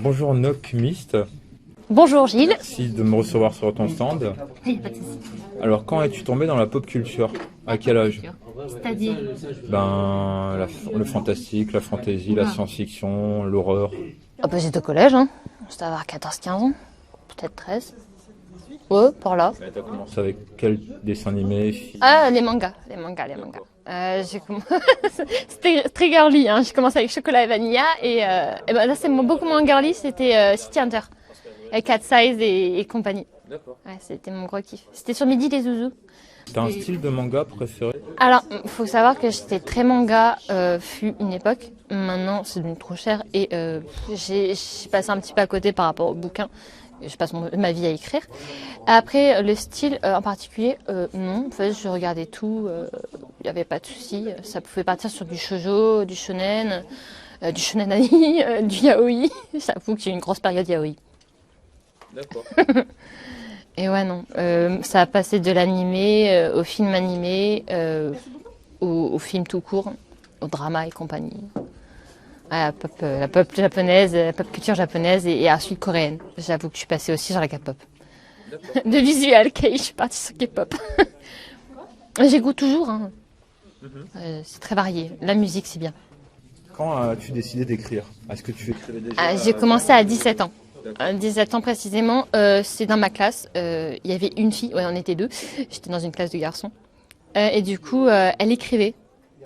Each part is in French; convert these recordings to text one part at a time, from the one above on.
Bonjour Nocmist, Bonjour Gilles. merci de me recevoir sur ton stand. Il n'y a pas de souci. Alors quand es-tu tombé dans la pop culture? À quel âge? C'est-à-dire Le fantastique, la fantasy, la science-fiction, l'horreur. j'étais au collège, hein. J'étais avoir 14-15 ans, peut-être 13. Ouais, par là. Tu as commencé avec quel dessin animé, film? Ah, les mangas. C'était très girly, hein. J'ai commencé avec Chocolat et Vanilla et ben là c'est beaucoup moins girly, c'était City Hunter. Avec Cat Size et compagnie. D'accord. Ouais, c'était mon gros kiff. C'était sur Midi les Zouzous. T'as un style de manga préféré? Alors, faut savoir que j'étais très manga, fut une époque. Maintenant, c'est devenu trop cher et j'ai passé un petit peu à côté par rapport au bouquin. Je passe ma vie à écrire. Après, le style en particulier, non. En fait, je regardais tout. Il n'y avait pas de souci. Ça pouvait partir sur du shoujo, du shonen ani, du yaoi. J'avoue que j'ai eu une grosse période yaoi. D'accord. Et ouais, non. Ça a passé de l'animé au film animé, au film tout court, au drama et compagnie. Ouais, la pop japonaise, la pop culture japonaise et ensuite coréenne. J'avoue que je suis passée aussi sur la K-pop. De visual kei, je suis partie sur K-pop. J'écoute toujours, hein. C'est très varié. La musique, c'est bien. Quand as-tu décidé d'écrire? Est-ce que tu écrivais déjà? J'ai commencé à 17 ans. À 17 ans précisément, c'est dans ma classe. Il y avait une fille, ouais, on était deux. J'étais dans une classe de garçons. Et du coup, elle écrivait.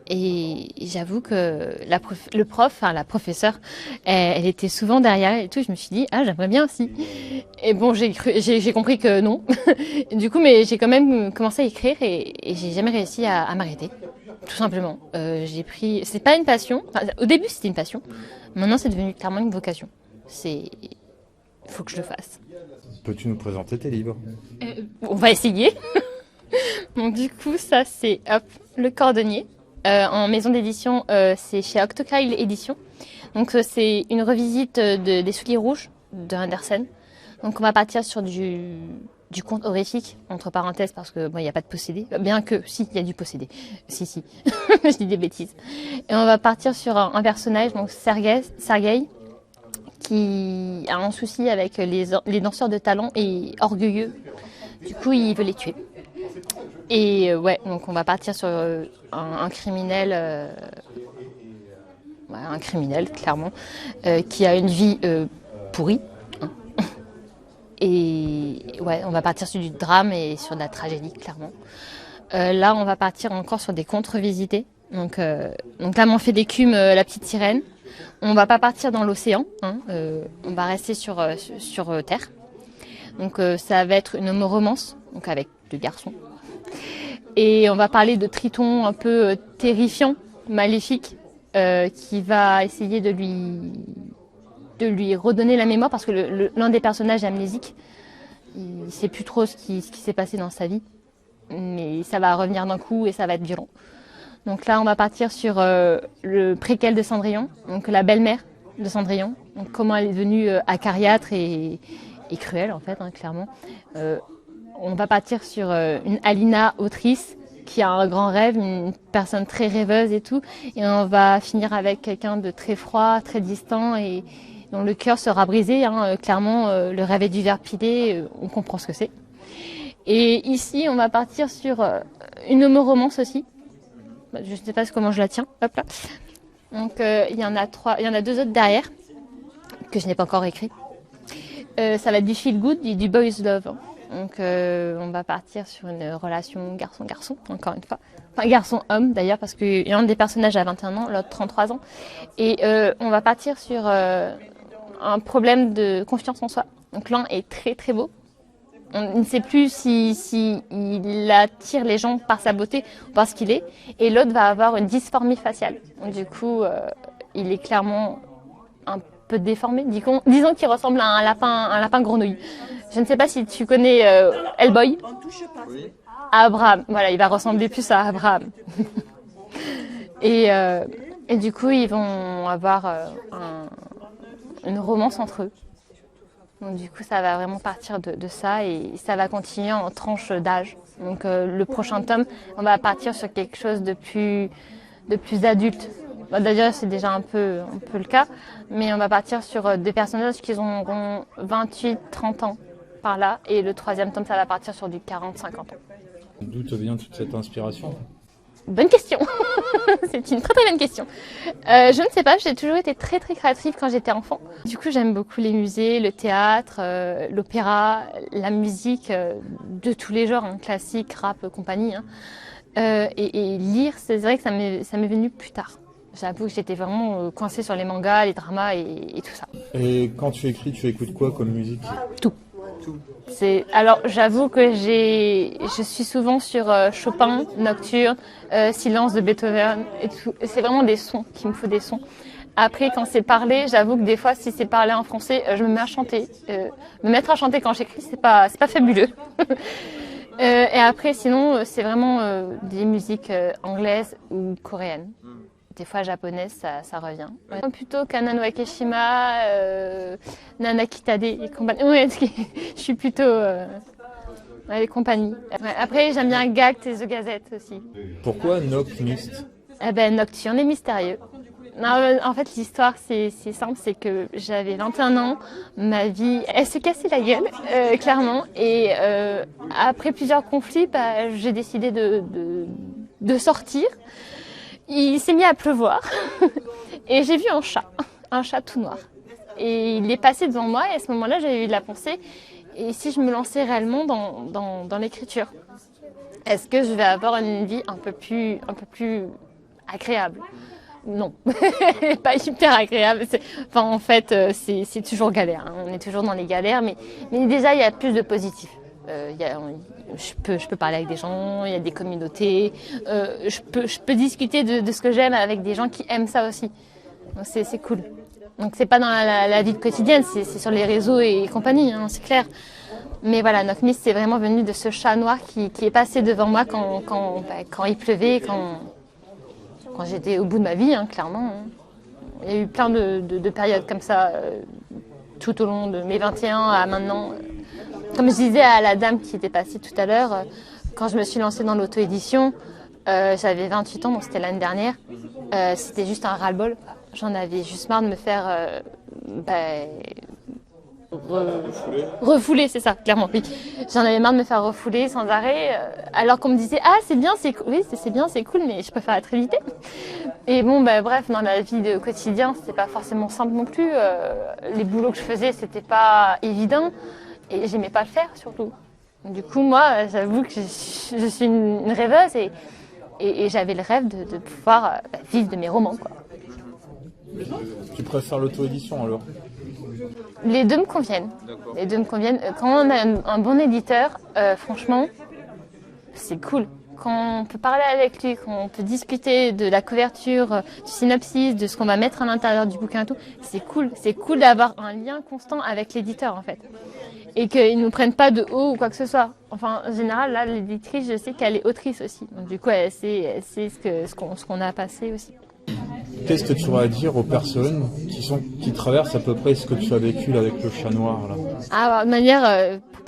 Et j'avoue que le prof, enfin la professeure, elle était souvent derrière et tout. Je me suis dit, ah, j'aimerais bien aussi. Et bon, j'ai compris que non. Du coup, mais j'ai quand même commencé à écrire et j'ai jamais réussi à m'arrêter. Tout simplement. C'est pas une passion. Enfin, au début, c'était une passion. Maintenant, c'est devenu clairement une vocation. Faut que je le fasse. Peux-tu nous présenter tes livres? On va essayer. Donc du coup, ça c'est Le Cordonnier. En maison d'édition, c'est chez Octokyle Édition. Donc c'est une revisite des Souliers Rouges de Andersen. Donc on va partir sur du conte horrifique, entre parenthèses, parce que bon, il n'y a pas de possédé. Bien que, si, il y a du possédé. Si. Je dis des bêtises. Et on va partir sur un personnage, donc Sergei, qui a un souci avec les danseurs de talent et orgueilleux. Du coup, il veut les tuer. Et ouais, donc on va partir sur un criminel, un criminel clairement, qui a une vie pourrie. Hein. Et ouais, on va partir sur du drame et sur de la tragédie clairement. Là, on va partir encore sur des contre-visités. Donc là, on fait d'écume la petite sirène. On va pas partir dans l'océan, hein, on va rester sur terre. Donc ça va être une romance, donc avec deux garçons. Et on va parler de Triton un peu terrifiant, maléfique, qui va essayer de lui redonner la mémoire parce que l'un des personnages est amnésique. Il ne sait plus trop ce qui s'est passé dans sa vie. Mais ça va revenir d'un coup et ça va être violent. Donc là, on va partir sur le préquel de Cendrillon, donc la belle-mère de Cendrillon. Donc comment elle est devenue acariâtre et cruelle, en fait, hein, clairement. On va partir sur une Alina autrice qui a un grand rêve, une personne très rêveuse et tout. Et on va finir avec quelqu'un de très froid, très distant et dont le cœur sera brisé. Hein, clairement, le rêve du ver pilé, on comprend ce que c'est. Et ici, on va partir sur une homoromance aussi. Je ne sais pas comment je la tiens. Hop là. Donc il y en a deux autres derrière que je n'ai pas encore écrit. Ça va être du feel good et du boys love. Hein. Donc on va partir sur une relation garçon-garçon, encore une fois. Enfin garçon-homme d'ailleurs, parce qu'il y a un des personnages à 21 ans, l'autre 33 ans. Et on va partir sur un problème de confiance en soi. Donc l'un est très très beau. On ne sait plus si il attire les gens par sa beauté ou par ce qu'il est. Et l'autre va avoir une dysphorie faciale. Donc, du coup, il est clairement un peu déformé. Disons qu'il ressemble à un lapin grenouille. Je ne sais pas si tu connais Hellboy. Oui. Abraham. Voilà, il va ressembler plus à Abraham. et du coup, ils vont avoir une romance entre eux. Donc du coup, ça va vraiment partir de ça et ça va continuer en tranche d'âge. Donc le prochain tome, on va partir sur quelque chose de plus adulte. Bah, d'ailleurs, c'est déjà un peu le cas, mais on va partir sur des personnages qui auront 28-30 ans par là, et le troisième tome, ça va partir sur du 40-50 ans. D'où te vient toute cette inspiration? Bonne question. C'est une très très bonne question. Je ne sais pas, j'ai toujours été très très créative quand j'étais enfant. Du coup, j'aime beaucoup les musées, le théâtre, l'opéra, la musique de tous les genres, hein, classique, rap, compagnie. Hein. Et lire, c'est vrai que ça m'est venu plus tard. J'avoue que j'étais vraiment coincée sur les mangas, les dramas et tout ça. Et quand tu écris, tu écoutes quoi comme musique? Tout. Alors, j'avoue que je suis souvent sur Chopin, Nocturne, Silence de Beethoven et tout. C'est vraiment des sons, qu'il me faut des sons. Après, quand c'est parlé, j'avoue que des fois, si c'est parlé en français, je me mets à chanter. Me mettre à chanter quand j'écris, c'est pas fabuleux. Et après, sinon, c'est vraiment des musiques anglaises ou coréennes. Des fois japonaises, ça revient. Ouais. Plutôt Kanan Wakeshima, Nana Kitade et compagnie. Ouais, je suis plutôt les compagnies. Ouais, après, j'aime bien Gact et The Gazette aussi. Pourquoi Nocmist? Nocturne et mystérieux. Non, en fait, l'histoire, c'est simple, c'est que j'avais 21 ans, ma vie, elle se cassait la gueule, clairement. Et après plusieurs conflits, j'ai décidé de sortir. Il s'est mis à pleuvoir et j'ai vu un chat tout noir. Et il est passé devant moi et à ce moment-là, j'ai eu de la pensée, et si je me lançais réellement dans l'écriture, est-ce que je vais avoir une vie un peu plus agréable? Non, pas hyper agréable. Enfin, en fait, c'est toujours galère. Hein. On est toujours dans les galères, mais déjà, il y a plus de positif. Je peux parler avec des gens, il y a des communautés, je peux discuter de ce que j'aime avec des gens qui aiment ça aussi. Donc c'est cool. Donc c'est pas dans la vie quotidienne, c'est sur les réseaux et compagnie, hein, c'est clair. Mais voilà, Nocmist, c'est vraiment venu de ce chat noir qui est passé devant moi quand il pleuvait, quand j'étais au bout de ma vie, hein, clairement. Hein. Il y a eu plein de périodes comme ça, tout au long de mes 21 à maintenant. Comme je disais à la dame qui était passée tout à l'heure, quand je me suis lancée dans l'auto-édition, j'avais 28 ans, donc c'était l'année dernière. C'était juste un ras-le-bol. J'en avais juste marre de me faire refouler, c'est ça, clairement, oui. J'en avais marre de me faire refouler sans arrêt, alors qu'on me disait « Ah, c'est bien, c'est cool. » Oui, c'est bien, c'est cool, mais je préfère être évitée. Et bon, bref, dans la vie de quotidien, c'était pas forcément simple non plus. Les boulots que je faisais, c'était pas évident. Et j'aimais pas le faire, surtout. Du coup, moi, j'avoue que je suis une rêveuse et j'avais le rêve de pouvoir vivre de mes romans, quoi. Tu préfères l'auto-édition alors? Les deux me conviennent. Les deux me conviennent. Quand on a un bon éditeur, franchement, c'est cool. Quand on peut parler avec lui, quand on peut discuter de la couverture, du synopsis, de ce qu'on va mettre à l'intérieur du bouquin et tout, c'est cool. C'est cool d'avoir un lien constant avec l'éditeur, en fait. Et qu'ils ne nous prennent pas de haut ou quoi que ce soit. Enfin, en général, là, l'éditrice, je sais qu'elle est autrice aussi. Donc, du coup, elle sait ce qu'on a passé aussi. Qu'est-ce que tu aurais à dire aux personnes qui traversent à peu près ce que tu as vécu là, avec le chat noir là? Ah, de manière, pour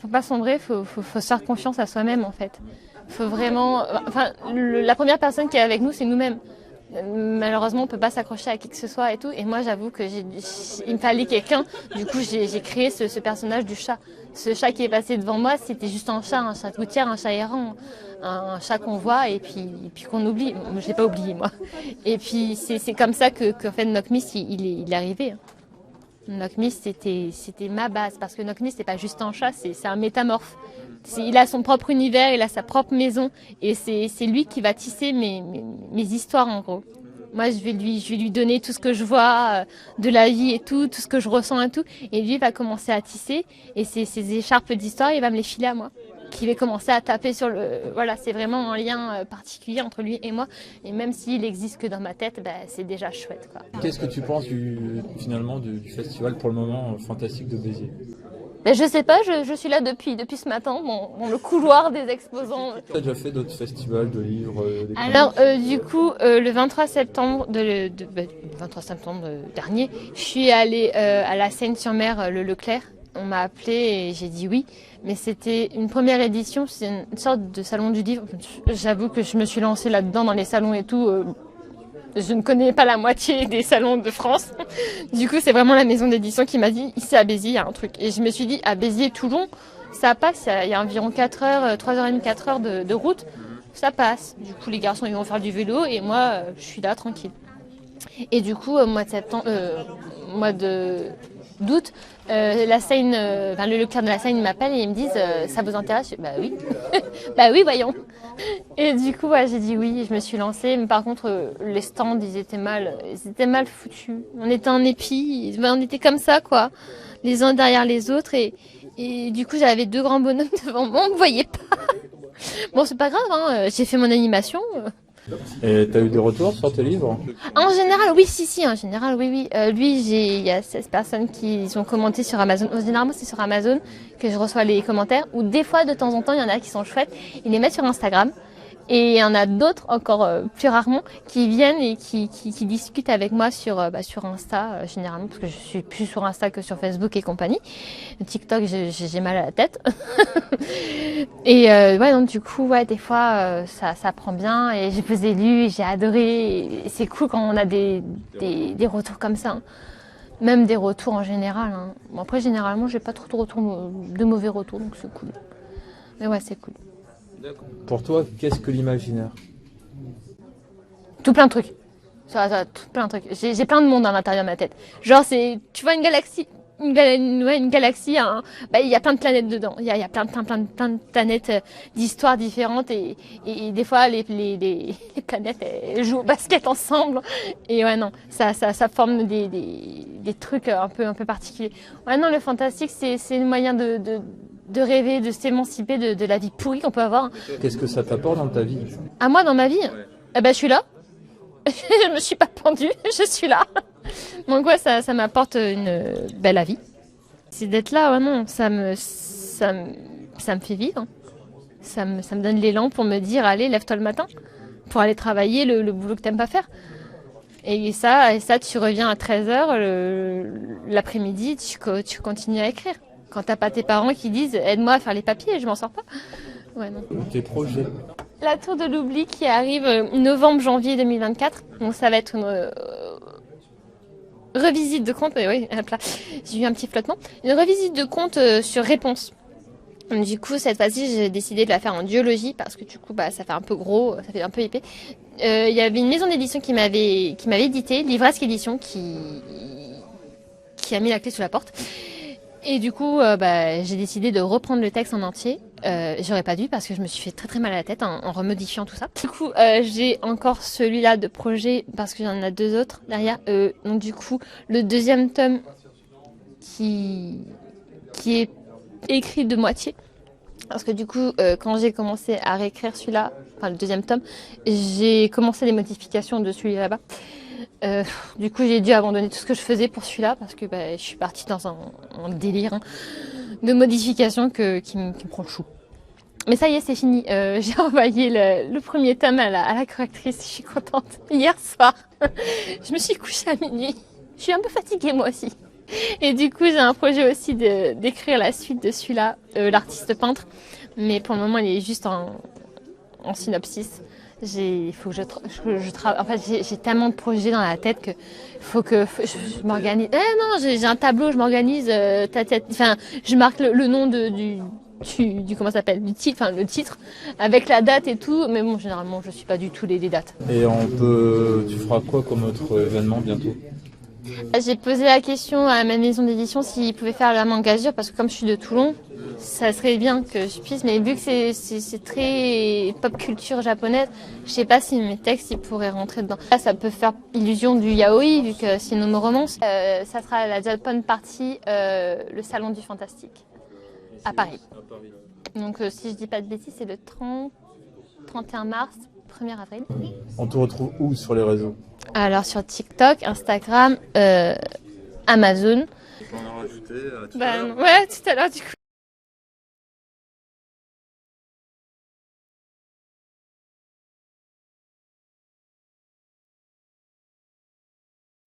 pas sombrer, faut se faire confiance à soi-même, en fait. Faut vraiment, enfin, la première personne qui est avec nous, c'est nous-mêmes. Malheureusement, on peut pas s'accrocher à qui que ce soit et tout. Et moi, j'avoue que il me fallait quelqu'un. Du coup, j'ai créé ce personnage du chat. Ce chat qui est passé devant moi, c'était juste un chat de gouttière, un chat errant, un chat qu'on voit et puis qu'on oublie. Je l'ai pas oublié, moi. Et puis, c'est comme ça qu'en fait, Nocmist, il est arrivé. Nocmist, c'était ma base. Parce que Nocmist, c'est pas juste un chat, c'est un métamorphe. Il a son propre univers, il a sa propre maison. Et c'est lui qui va tisser mes histoires, en gros. Moi, je vais lui donner tout ce que je vois de la vie et tout ce que je ressens et tout. Et lui, il va commencer à tisser. Et ses écharpes d'histoire, il va me les filer à moi. Qui va commencer à taper sur le... Voilà, c'est vraiment un lien particulier entre lui et moi. Et même s'il existe que dans ma tête, c'est déjà chouette, quoi. Qu'est-ce que tu penses finalement du festival pour le moment fantastique de Béziers? Je sais pas, je suis là depuis ce matin, dans le couloir des exposants. Tu as déjà fait d'autres festivals de livres? Alors, du coup, le 23 septembre, 23 septembre dernier, je suis allée à la Seine-sur-Mer, le Leclerc. On m'a appelé et j'ai dit oui. Mais c'était une première édition, c'est une sorte de salon du livre. J'avoue que je me suis lancée là-dedans, dans les salons et tout. Je ne connais pas la moitié des salons de France. Du coup, c'est vraiment la maison d'édition qui m'a dit, ici à Béziers, il y a un truc. Et je me suis dit, à Béziers, Toulon, ça passe, il y a environ 4 heures, 3h30, 4 heures de route, ça passe. Du coup, les garçons, ils vont faire du vélo et moi, je suis là, tranquille. Et du coup, au mois de septembre, d'août, la Seine, le Leclerc de la Seine m'appelle et ils me disent ça vous intéresse? Bah oui, bah oui, voyons. Et du coup, ouais, j'ai dit oui, je me suis lancée. Mais par contre, les stands, ils étaient mal foutus. On était en épi, on était comme ça, quoi, les uns derrière les autres. Et du coup, j'avais 2 grands bonhommes devant moi, on me voyait pas. Bon, c'est pas grave, hein, j'ai fait mon animation. Et t'as eu des retours sur tes livres? En général, oui, en général, oui. Lui, il y a 16 personnes qui ont commenté sur Amazon. Généralement, c'est sur Amazon que je reçois les commentaires. Ou des fois, de temps en temps, il y en a qui sont chouettes. Ils les mettent sur Instagram. Et il y en a d'autres, encore plus rarement, qui viennent et qui discutent avec moi sur Insta, généralement, parce que je suis plus sur Insta que sur Facebook et compagnie. TikTok, j'ai mal à la tête. Et ouais, donc du coup, ouais, des fois, ça prend bien. Et je vous ai lu, et j'ai adoré. Et c'est cool quand on a des retours comme ça. Hein. Même des retours en général. Hein. Bon, après, généralement, j'ai pas trop de mauvais retours, donc c'est cool. Mais ouais, c'est cool. Pour toi, qu'est-ce que l'imaginaire? Tout plein de trucs. Tout plein de trucs. J'ai plein de monde à l'intérieur de ma tête. Genre, tu vois une galaxie, une galaxie, hein, bah, il y a plein de planètes dedans. Il y a plein de planètes d'histoires différentes et des fois les planètes elles jouent au basket ensemble. Et ouais, non, ça forme des trucs un peu particuliers. Ouais, non, le fantastique, c'est le moyen de rêver, de s'émanciper de la vie pourrie qu'on peut avoir. Qu'est-ce que ça t'apporte dans ta vie? À moi, dans ma vie, eh ben, je suis là. Je me suis pas pendue, je suis là. Donc ouais, ça m'apporte une belle vie. C'est d'être là, ouais, non, ça me fait vivre. Ça me donne l'élan pour me dire, allez, lève-toi le matin, pour aller travailler le boulot que t'aimes pas faire. Et ça, tu reviens à 13h, l'après-midi, tu continues à écrire. Quand t'as pas tes parents qui disent, aide-moi à faire les papiers, je m'en sors pas. Ouais, non. Tes projets? La Tour de l'Oubli qui arrive novembre-janvier 2024. Donc ça va être une revisite de compte. Oui, hop là, j'ai eu un petit flottement. Une revisite de compte sur réponse. Du coup, cette fois-ci, j'ai décidé de la faire en duologie parce que du coup, bah, ça fait un peu gros, ça fait un peu épais. Il y avait une maison d'édition qui m'avait édité, Livresque Édition, qui a mis la clé sous la porte. Et du coup, j'ai décidé de reprendre le texte en entier. J'aurais pas dû parce que je me suis fait très très mal à la tête en remodifiant tout ça. Du coup, j'ai encore celui-là de projet parce qu'il y en a 2 autres derrière. Donc du coup, le 2e tome qui est écrit de moitié. Parce que du coup, quand j'ai commencé à réécrire celui-là, enfin le 2e tome, j'ai commencé les modifications de celui là-bas. Du coup, j'ai dû abandonner tout ce que je faisais pour celui-là parce que je suis partie dans un délire de modification qui me prend le chou. Mais ça y est, c'est fini. J'ai envoyé le 1er tome à la correctrice. Je suis contente. Hier soir, je me suis couchée à minuit. Je suis un peu fatiguée moi aussi. Et du coup, j'ai un projet aussi d'écrire la suite de celui-là, l'artiste peintre. Mais pour le moment, il est juste en synopsis. Il faut que je travaille. En fait, j'ai tellement de projets dans la tête que faut que je m'organise. Non, j'ai un tableau, je m'organise. Enfin, je marque le nom du comment ça s'appelle, du titre, enfin le titre, avec la date et tout. Mais bon, généralement, je suis pas du tout les dates. Et tu feras quoi comme autre événement bientôt? J'ai posé la question à ma maison d'édition s'ils pouvaient faire la Mangasure parce que comme je suis de Toulon, ça serait bien que je puisse, mais vu que c'est très pop culture japonaise, je sais pas si mes textes ils pourraient rentrer dedans. Là, ça peut faire illusion du yaoi vu que c'est une romance. Ça sera la Japan Party, le salon du fantastique à Paris. Donc si je dis pas de bêtises, c'est le 31 mars, 1er avril. On te retrouve où sur les réseaux? Alors sur TikTok, Instagram, Amazon. Tu peux en rajouter Ouais, tout à l'heure du coup.